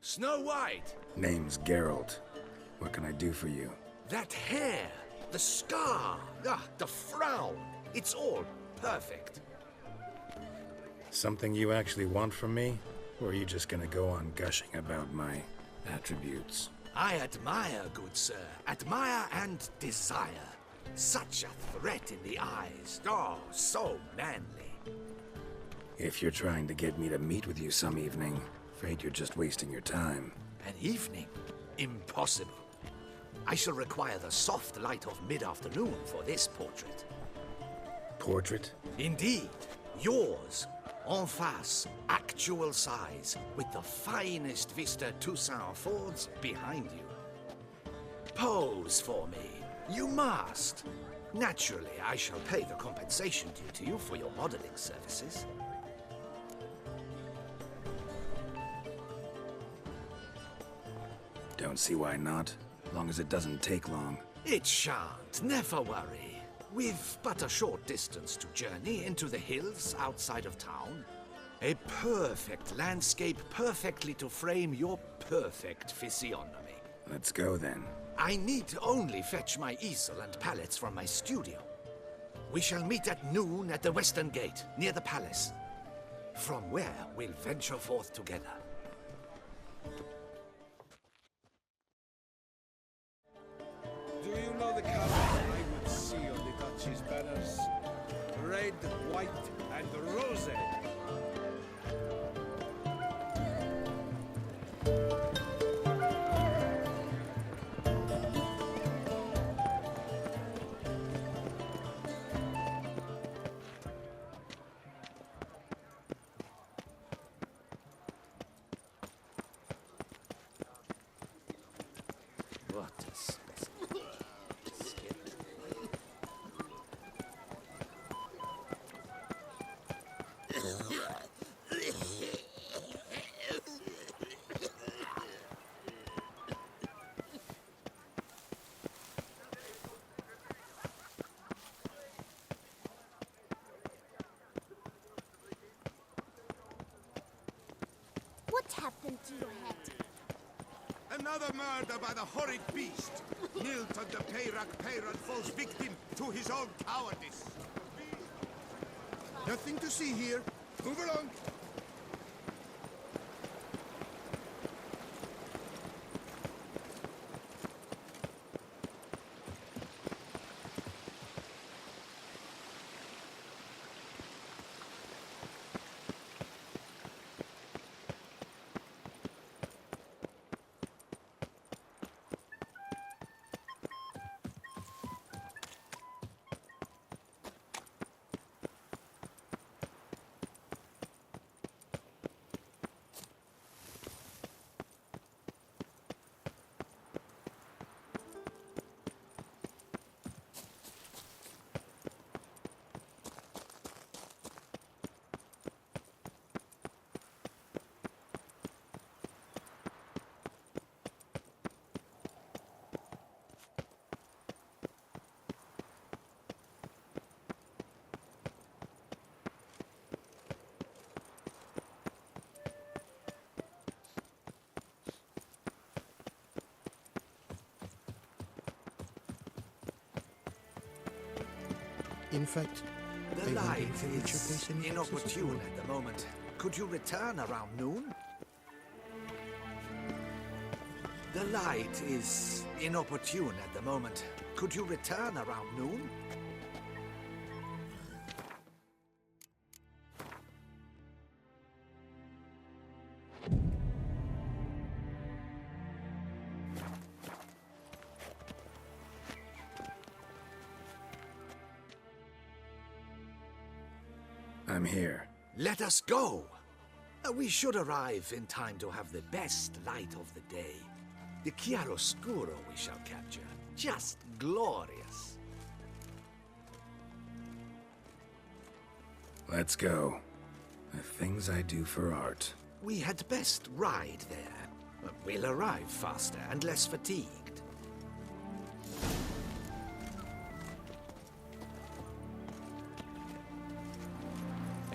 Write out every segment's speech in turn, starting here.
Snow White! Name's Geralt. What can I do for you? That hair! The scar! The frown! It's all perfect. Something you actually want from me? Or are you just gonna go on gushing about my attributes? I admire, good sir. Admire and desire. Such a threat in the eyes. Oh, so manly. If you're trying to get me to meet with you some evening, afraid you're just wasting your time. An evening? Impossible. I shall require the soft light of mid-afternoon for this portrait. Portrait? Indeed. Yours. En face. Actual size. With the finest vista Toussaint affords behind you. Pose for me. You must. Naturally, I shall pay the compensation due to you for your modeling services. Don't see why not, as long as it doesn't take long. It shan't, never worry. We've but a short distance to journey into the hills outside of town. A perfect landscape perfectly to frame your perfect physiognomy. Let's go then. I need only fetch my easel and palettes from my studio. We shall meet at noon at the western gate, near the palace. From where we'll venture forth together. Do you know the colors I would see on the Duchy's banners? Red, white, and rose. What a specimen. Skin. What happened to your head? Another murder by the horrid beast. Nilton the Peyrac Peyran falls victim to his own cowardice. Nothing to see here. Move along. In fact, The I light wonder if you reach your is place in inopportune at the moment. Could you return around noon? The light is inopportune at the moment. Could you return around noon? I'm here. Let us go! We should arrive in time to have the best light of the day. The chiaroscuro we shall capture. Just glorious. Let's go. The things I do for art. We had best ride there. We'll arrive faster and less fatigued.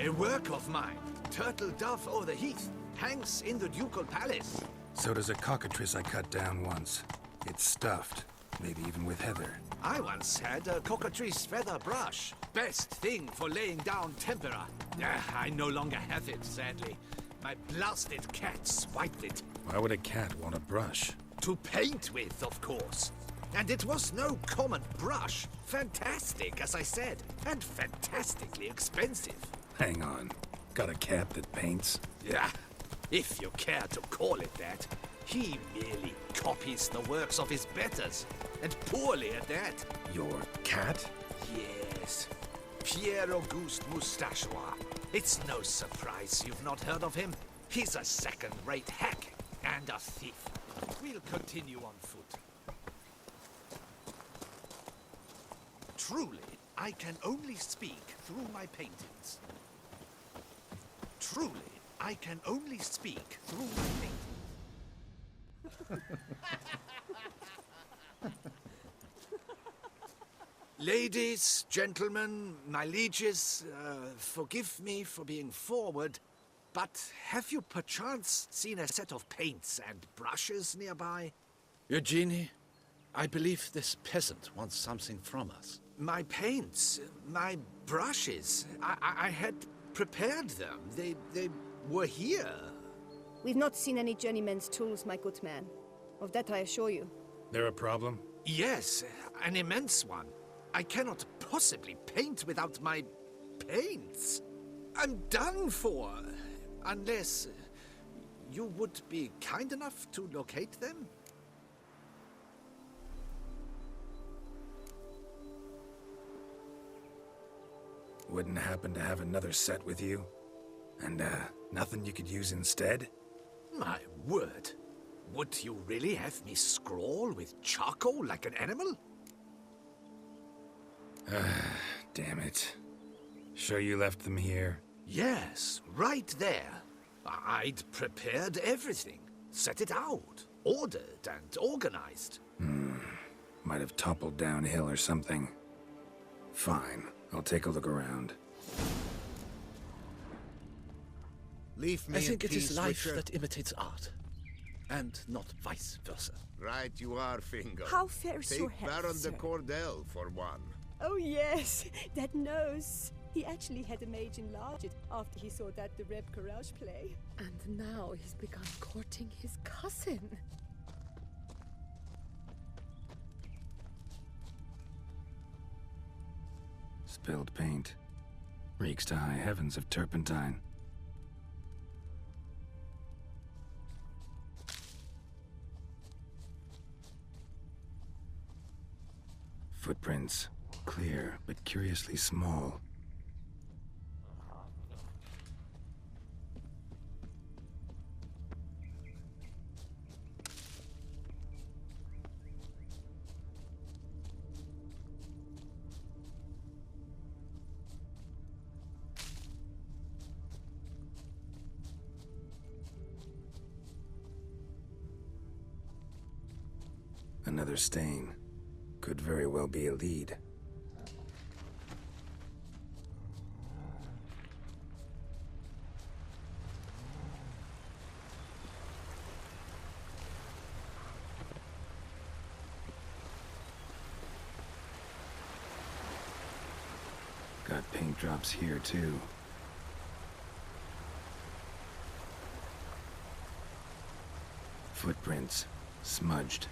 A work of mine, Turtle Dove o'er the Heath, hangs in the ducal palace. So does a cockatrice I cut down once. It's stuffed, maybe even with heather. I once had a cockatrice feather brush. Best thing for laying down tempera. I no longer have it, sadly. My blasted cat swiped it. Why would a cat want a brush? To paint with, of course. And it was no common brush. Fantastic, as I said, and fantastically expensive. Hang on. Got a cat that paints? Yeah, if you care to call it that. He merely copies the works of his betters, and poorly at that. Your cat? Yes, Pierre Auguste Moustachois. It's no surprise you've not heard of him. He's a second-rate hack and a thief. We'll continue on foot. Truly, I can only speak through my paintings. Truly, I can only speak through my paintings. Ladies, gentlemen, my lieges, forgive me for being forward, but have you perchance seen a set of paints and brushes nearby? Eugenie, I believe this peasant wants something from us. My paints, my brushes, I had prepared them. They were here. We've not seen any journeyman's tools, my good man. Of that I assure you. There a problem? Yes, an immense one. I cannot possibly paint without my paints. I'm done for. Unless you would be kind enough to locate them? Wouldn't happen to have another set with you? And, nothing you could use instead? My word. Would you really have me scrawl with charcoal like an animal? Damn it. Sure you left them here? Yes, right there. I'd prepared everything. Set it out. Ordered and organized. Might have toppled downhill or something. Fine. I'll take a look around. Leave me I think in it is peace, life Witcher. that imitates art. And not vice versa. Right you are, Fingal. How fares Take your health, Baron sir? de Cordel for one. Oh yes, that nose. He actually had a mage enlarge it after he saw that the Reb Courage play. And now he's begun courting his cousin. Spilled paint. Reeks to high heavens of turpentine. Footprints. Clear, but curiously small. Another stain. Could very well be a lead. Got paint drops here, too. Footprints. Smudged.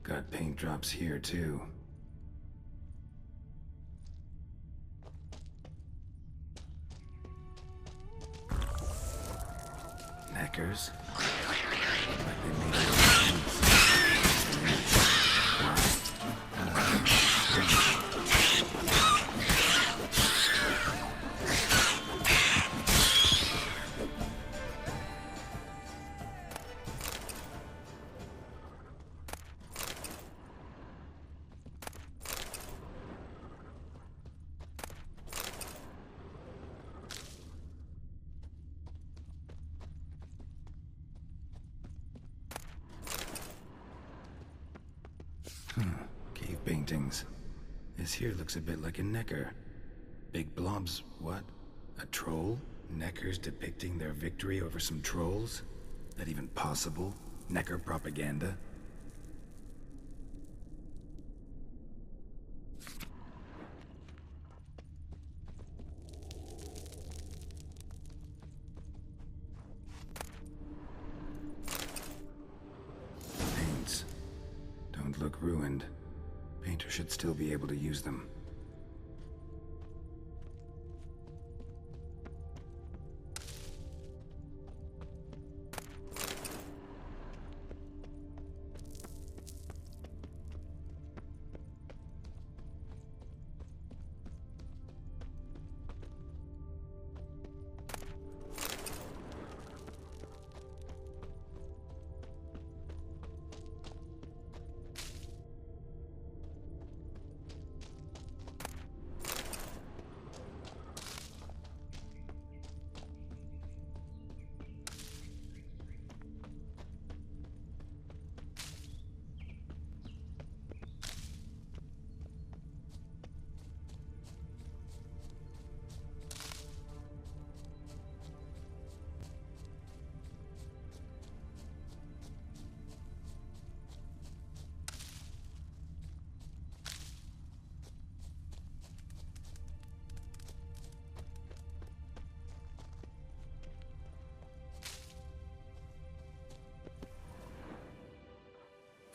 Got paint drops here, too. Knackers? Like they made it Cave paintings. This here looks a bit like a Necker. Big blobs, what? A troll? Neckers depicting their victory over some trolls? That even possible? Necker propaganda? Paints. Don't look ruined. Painter should still be able to use them.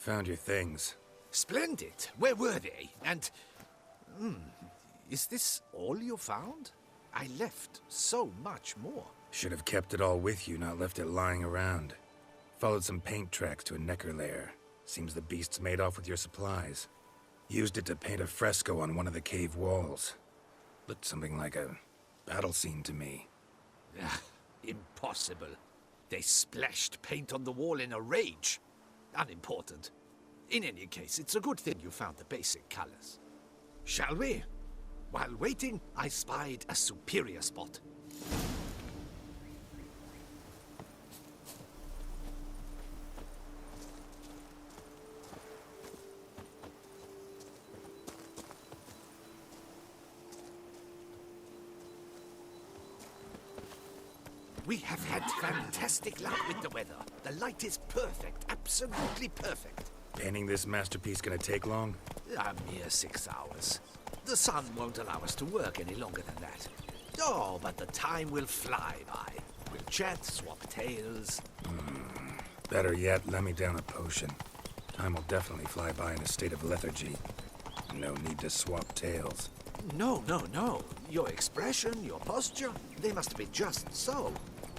Found your things. Splendid. Where were they? And... is this all you found? I left so much more. Should have kept it all with you, not left it lying around. Followed some paint tracks to a Necker lair. Seems the beast's made off with your supplies. Used it to paint a fresco on one of the cave walls. Looked something like a battle scene to me. Impossible. They splashed paint on the wall in a rage. Unimportant. In any case, it's a good thing you found the basic colors. Shall we? While waiting, I spied a superior spot. We have had fantastic luck with the weather. The light is perfect, absolutely perfect. Painting this masterpiece gonna take long? A mere 6 hours. The sun won't allow us to work any longer than that. Oh, but the time will fly by. We'll chat, swap tales. Better yet, let me down a potion. Time will definitely fly by in a state of lethargy. No need to swap tales. No. Your expression, your posture, they must be just so.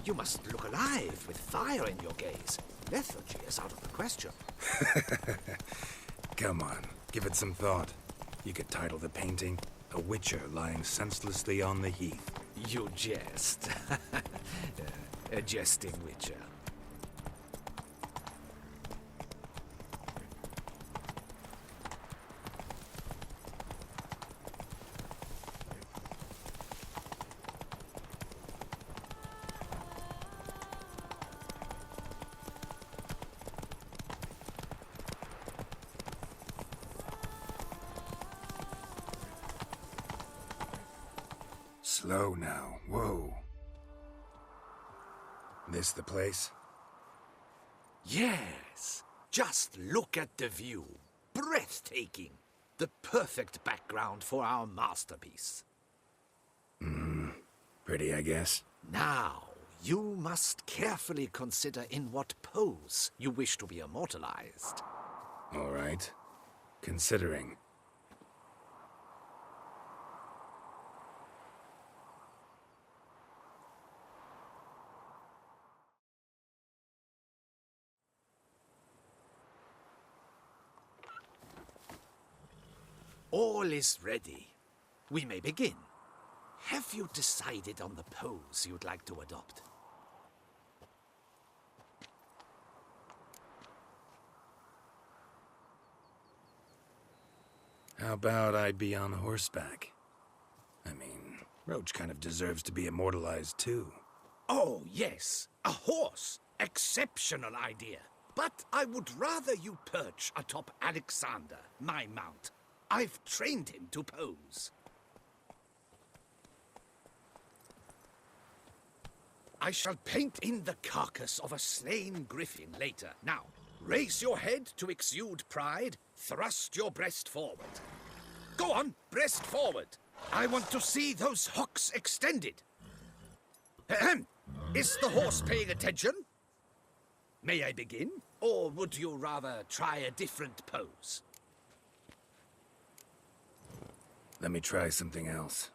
You must look alive with fire in your gaze. Lethargy is out of the question. Come on, give it some thought. You could title the painting, A Witcher Lying Senselessly on the Heath. You jest. A jesting witcher. Slow now, whoa. This the place? Yes. Just look at the view. Breathtaking. The perfect background for our masterpiece. Pretty, I guess. Now, you must carefully consider in what pose you wish to be immortalized. All right. Considering. All is ready. We may begin. Have you decided on the pose you'd like to adopt? How about I be on horseback? I mean, Roach kind of deserves to be immortalized too. Oh, yes. A horse. Exceptional idea. But I would rather you perch atop Alexander, my mount. I've trained him to pose. I shall paint in the carcass of a slain griffin later. Now, raise your head to exude pride, thrust your breast forward. Go on, breast forward. I want to see those hocks extended. Ahem. Is the horse paying attention? May I begin? Or would you rather try a different pose? Let me try something else.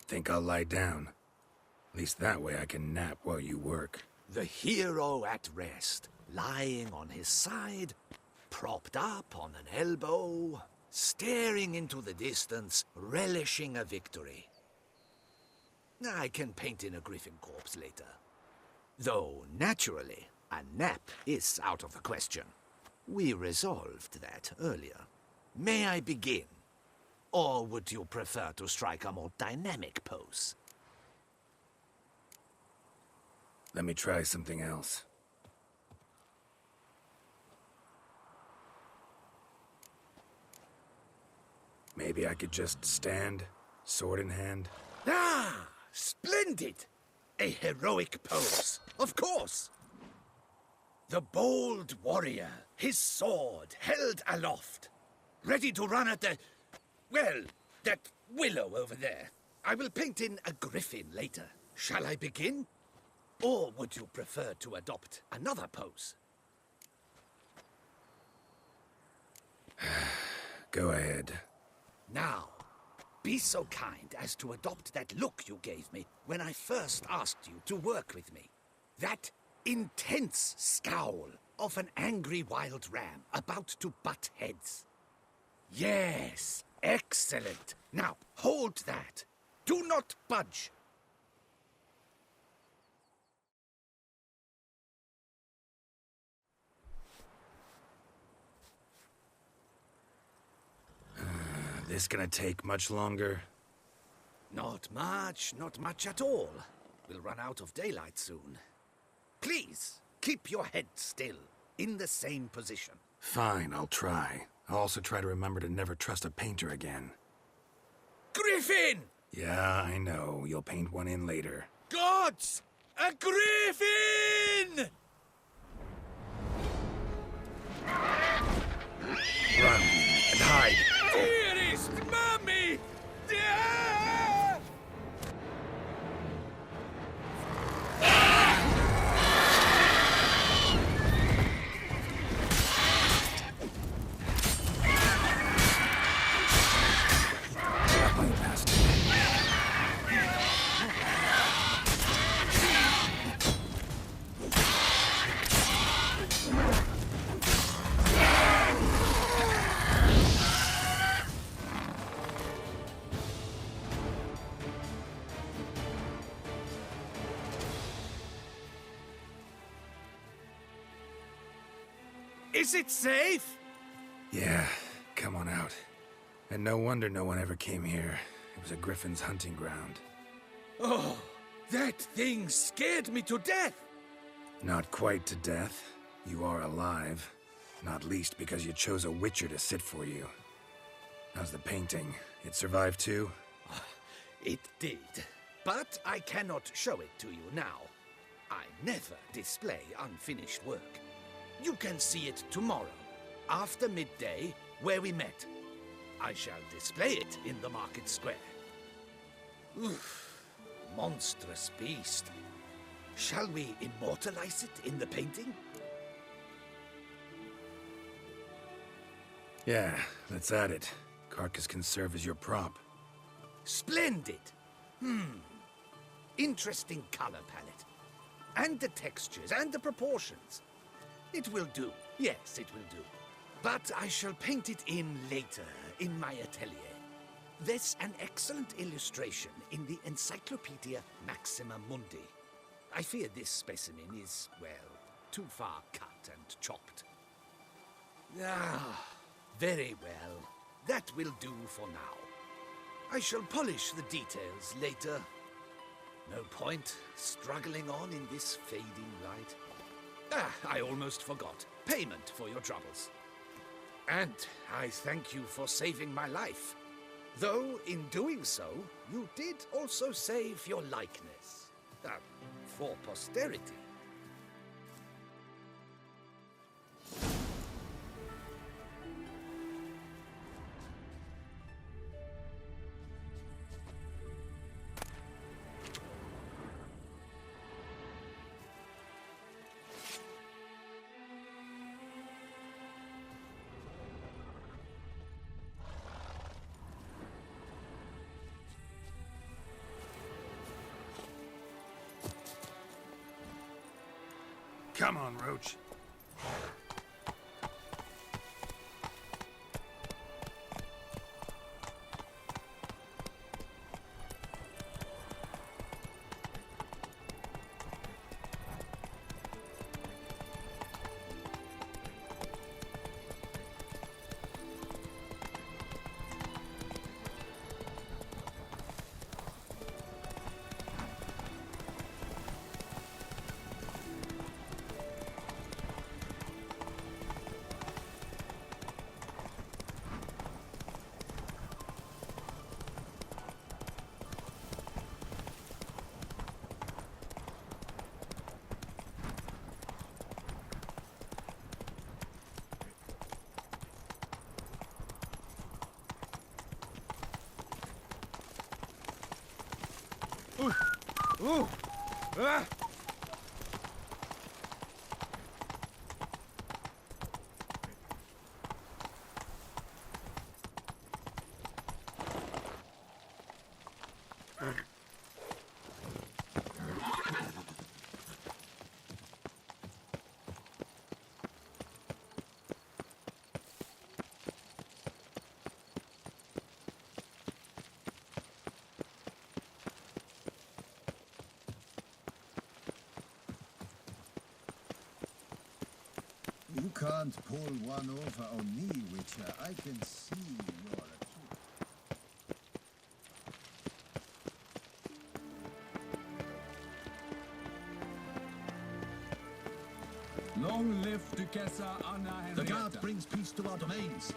Think I'll lie down. At least that way I can nap while you work. The hero at rest, lying on his side, propped up on an elbow, staring into the distance, relishing a victory. I can paint in a griffin corpse later. Though, naturally, a nap is out of the question. We resolved that earlier. May I begin? Or would you prefer to strike a more dynamic pose? Let me try something else. Maybe I could just stand, sword in hand. Ah! Splendid! A heroic pose, of course! The bold warrior, his sword held aloft, ready to run at the... well, that willow over there. I will paint in a griffin later. Shall I begin? Or would you prefer to adopt another pose? Go ahead. Now, be so kind as to adopt that look you gave me when I first asked you to work with me. That intense scowl of an angry wild ram about to butt heads. Yes, excellent. Now, hold that. Do not budge. This gonna take much longer? Not much at all. We'll run out of daylight soon. Please, keep your head still, in the same position. Fine, I'll try. I'll also try to remember to never trust a painter again. Griffin! Yeah, I know. You'll paint one in later. Gods! A griffin! Run and hide! Dearest Mummy! Ah! Is it safe? Yeah, come on out. And no wonder no one ever came here. It was a griffin's hunting ground. Oh, that thing scared me to death. Not quite to death. You are alive. Not least because you chose a witcher to sit for you. How's the painting? It survived too? It did. But I cannot show it to you now. I never display unfinished work. You can see it tomorrow, after midday, where we met. I shall display it in the market square. Oof, monstrous beast. Shall we immortalize it in the painting? Yeah, let's add it. Carcass can serve as your prop. Splendid! Interesting color palette. And the textures and the proportions. It will do. Yes, it will do. But I shall paint it in later, in my atelier. There's an excellent illustration in the Encyclopedia Maxima Mundi. I fear this specimen is, well, too far cut and chopped. Ah, very well. That will do for now. I shall polish the details later. No point struggling on in this fading light. I almost forgot. Payment for your troubles. And I thank you for saving my life. Though, in doing so, you did also save your likeness. For posterity. Come on, Roach. Ooh! Ah! You can't pull one over on me, Witcher. I can see you're a kid. Long live Duchessa Anna Henrietta. The guard brings peace to our domains.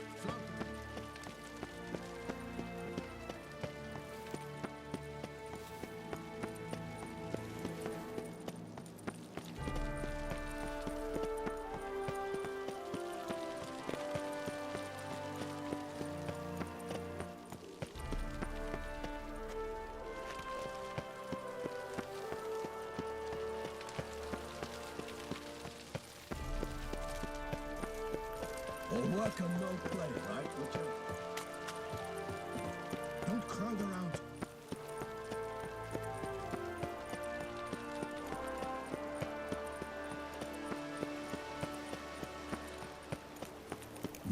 All work and no play, right, Witcher? Don't crowd around.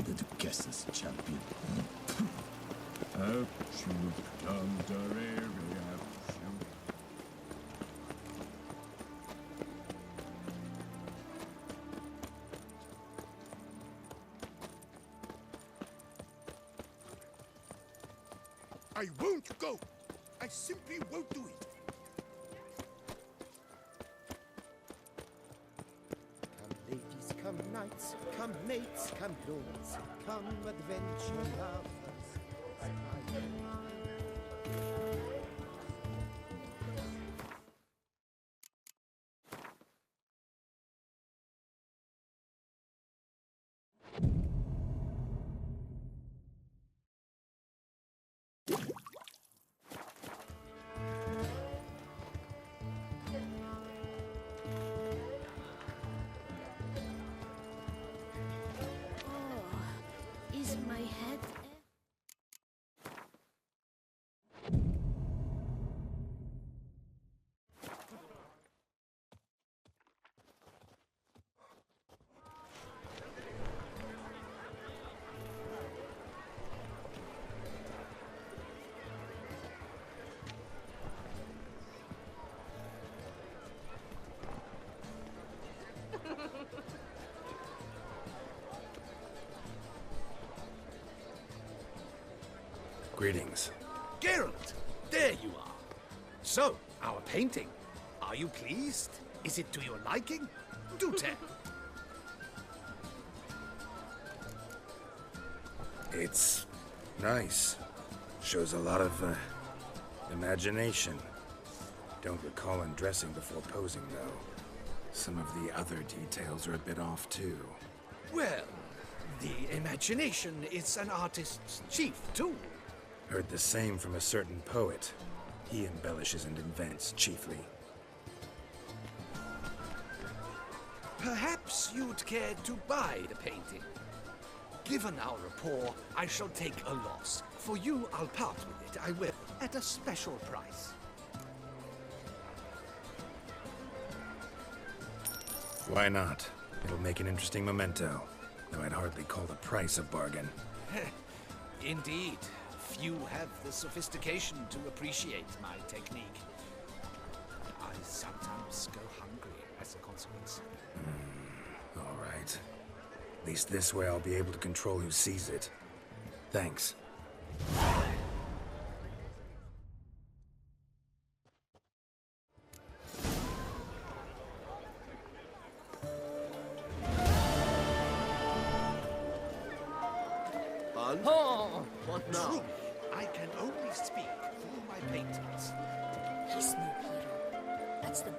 The Duchess's champion. I won't go! I simply won't do it! Come ladies, come knights, come mates, come lords, come adventure lovers. Is my head... Greetings. Geralt, there you are. So, our painting. Are you pleased? Is it to your liking? Do tell. It's nice. Shows a lot of, imagination. Don't recall undressing before posing, though. Some of the other details are a bit off, too. Well, the imagination is an artist's chief tool. Heard the same from a certain poet. He embellishes and invents, chiefly. Perhaps you'd care to buy the painting. Given our rapport, I shall take a loss. For you, I'll part with it. I will, at a special price. Why not? It'll make an interesting memento, though I'd hardly call the price a bargain. Indeed. Few have the sophistication to appreciate my technique. I sometimes go hungry as a consequence. All right. At least this way I'll be able to control who sees it. Thanks. What now? Truly, I can only speak for my paintings. He's no hero. That's the